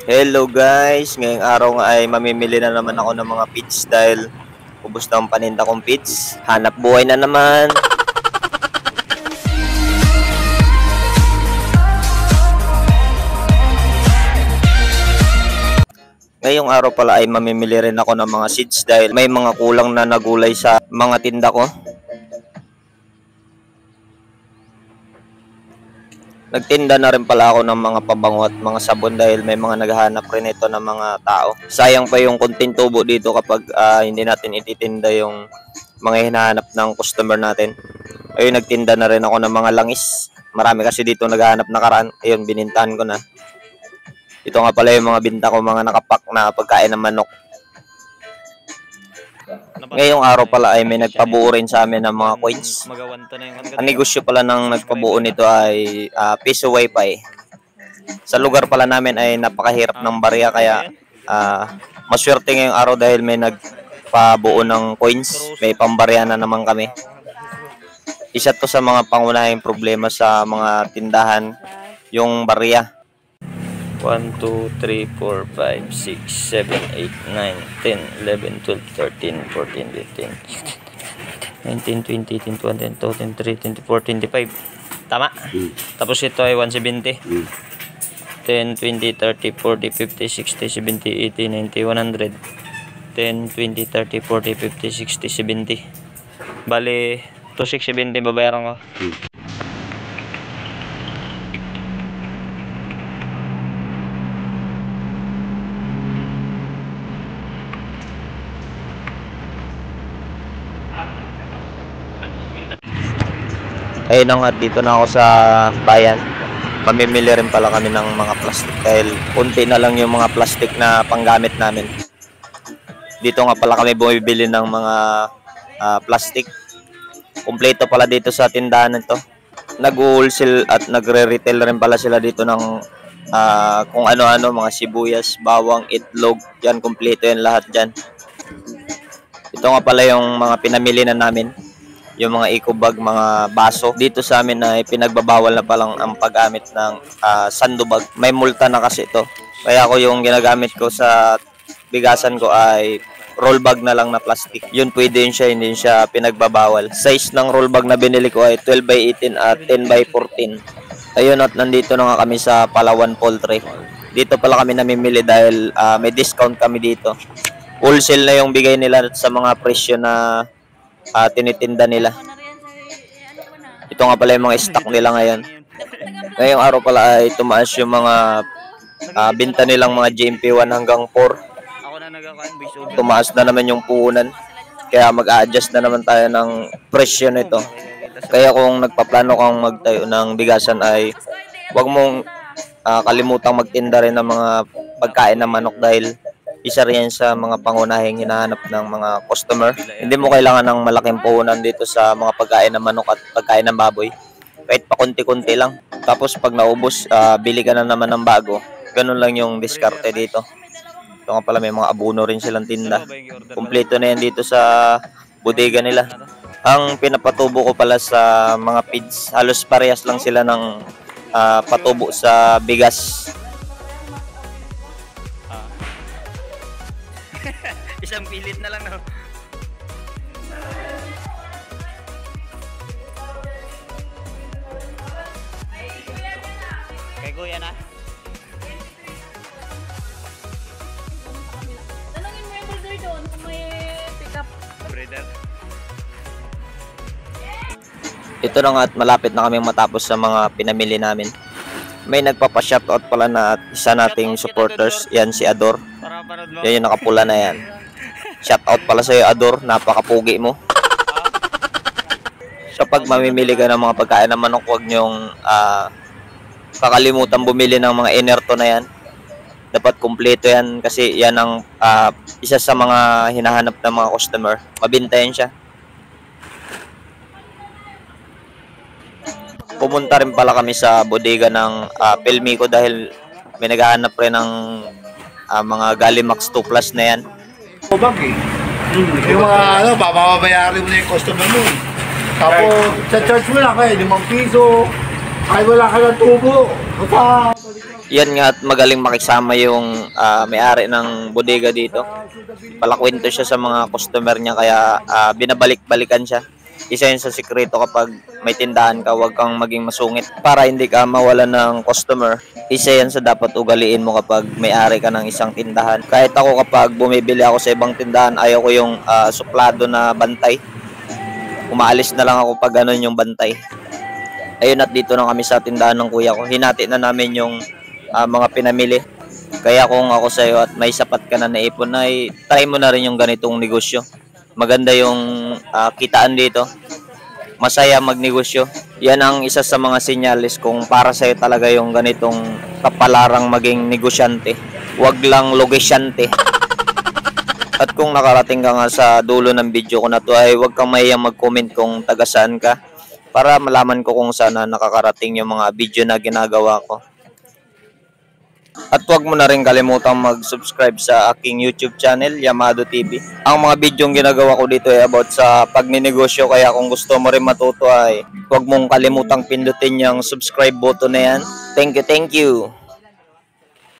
Hello guys, ngayong araw nga ay mamimili na naman ako ng mga feeds dahil ubos na ang paninda kong feeds. Hanap buhay na naman. Ngayong araw pala ay mamimili rin ako ng mga seeds dahil may mga kulang na nagulay sa mga tinda ko. Nagtinda na rin pala ako ng mga pabango at mga sabon dahil may mga naghahanap rin ito ng mga tao. Sayang pa yung kunting tubo dito kapag hindi natin ititinda yung mga hinahanap ng customer natin. Ayun, nagtinda na rin ako ng mga langis. Marami kasi dito naghahanap nakaraan. Ayun, binintahan ko na. Ito nga pala yung mga binta ko, mga nakapak na pagkain ng manok. Ngayong araw pala ay may nagpabuo rin sa amin ng mga coins. Ang negosyo pala ng nagpabuo nito ay piso wifi. Sa lugar pala namin ay napakahirap ng barya kaya maswerte ngayong araw dahil may nagpabuo ng coins. May pambarya na naman kami. Isa to sa mga pangunahing problema sa mga tindahan, yung barya. 1, 2, 3, 4, 5, 6, 7, 8, 9, 10, 11, 12, 13, 14, 15, 19, 20, 21, 22, 23, 24, 25. Tama? Tapos ito ay 170. 10, 20, 30, 40, 50, 60, 70, 80, 90, 100. 10, 20, 30, 40, 50, 60, 70. Bali, 2,670 babayaran ko. Ayun na nga, dito na ako sa bayan. Mamimili rin pala kami ng mga plastic dahil kunti na lang yung mga plastic na panggamit namin. Dito nga pala kami bumibili ng mga plastic. Kumpleto pala dito sa tindahan nito. Nag-wholesale at nagre-retail rin pala sila dito ng kung ano-ano, mga sibuyas, bawang, itlog. Yan, kumpleto yan lahat dyan. Ito nga pala yung mga pinamili na namin. Yung mga eco bag, mga baso. Dito sa amin ay pinagbabawal na palang ang paggamit ng sandubag. May multa na kasi ito. Kaya ako yung ginagamit ko sa bigasan ko ay roll bag na lang na plastic. Yun pwede yun siya, hindi siya pinagbabawal. Size ng roll bag na binili ko ay 12 by 18 at 10 by 14. Ayun, at nandito na nga kami sa Palawan Poultry. Dito pala kami namimili dahil may discount kami dito. Wholesale na yung bigay nila sa mga presyo na tinitinda nila. Ito nga pala yung mga stock nila ngayon. Ngayong araw pala ay tumaas yung mga binta nilang mga GMP 1 hanggang 4. Tumaas na naman yung puhunan. Kaya mag-a-adjust na naman tayo ng presyo nito. Kaya kung nagpaplano kang magtayo ng bigasan ay huwag mong kalimutang magtinda rin ng mga pagkain ng manok dahil isa rin sa mga pangunahing hinahanap ng mga customer. Hindi mo kailangan ng malaking puhunan dito sa mga pagkain ng manok at pagkain ng baboy. Kahit pa konti-konti lang. Tapos pag naubos, bili ka na naman ng bago. Ganun lang yung diskarte dito. Ito nga pala, may mga abono rin silang tinda. Kompleto na yan dito sa bodega nila. Ang pinapatubo ko pala sa mga feeds, halos parehas lang sila ng patubo sa bigas. Isang pilit na lang, no? Kay Kuya na. Tanungin mo yung brother doon kung may pick up. Brother. Ito na nga at malapit na kaming matapos sa mga pinamili namin. May nagpapa-shoutout pala na isa nating supporters. Yan si Ador. Yan yung nakapula na yan. Shoutout pala sa'yo, Ador. Napakapugi mo. So pag mamimili ka ng mga pagkain ng manok, huwag nyong kakalimutan bumili ng mga inerto na yan. Dapat kumpleto yan kasi yan ang isa sa mga hinahanap ng mga customer. Mabinta yan siya. Pumunta rin pala kami sa bodega ng Pelmico dahil may naghahanap rin ng mga Gallimax 2 Plus na yan. Bag eh. Yung mga babayarin mo na yung customer mo. Tapos, sa charge mo lang kayo, 5 piso. Ay wala ka ng tubo. Basta Yan nga at magaling makisama yung may-ari ng bodega dito. Palakwento siya sa mga customer niya kaya binabalik-balikan siya. Isa yun sa sikreto kapag may tindahan ka, huwag kang maging masungit para hindi ka mawala ng customer. Isa yan sa dapat ugaliin mo kapag may-ari ka ng isang tindahan. Kahit ako kapag bumibili ako sa ibang tindahan, ayaw ko yung suplado na bantay. Umaalis na lang ako pag ganun yung bantay. Ayun at dito na kami sa tindahan ng kuya ko. Hinati na namin yung mga pinamili. Kaya kung ako sa'yo at may sapat ka na naipon ay try mo na rin yung ganitong negosyo. Maganda yung kitaan dito. Masaya magnegosyo. Yan ang isa sa mga sinyalis kung para sa'yo talaga yung ganitong kapalarang maging negosyante. Huwag lang logesyante. At kung nakarating ka nga sa dulo ng video ko na to ay huwag kang mahiyang mag-comment kung taga saan ka para malaman ko kung saan nakakarating yung mga video na ginagawa ko. At huwag mo na rin kalimutang mag-subscribe sa aking YouTube channel, Yamado TV. Ang mga bidyong ginagawa ko dito ay about sa pagninegosyo kaya kung gusto mo rin matuto ay huwag mong kalimutang pindutin yung subscribe button na yan. Thank you, thank you!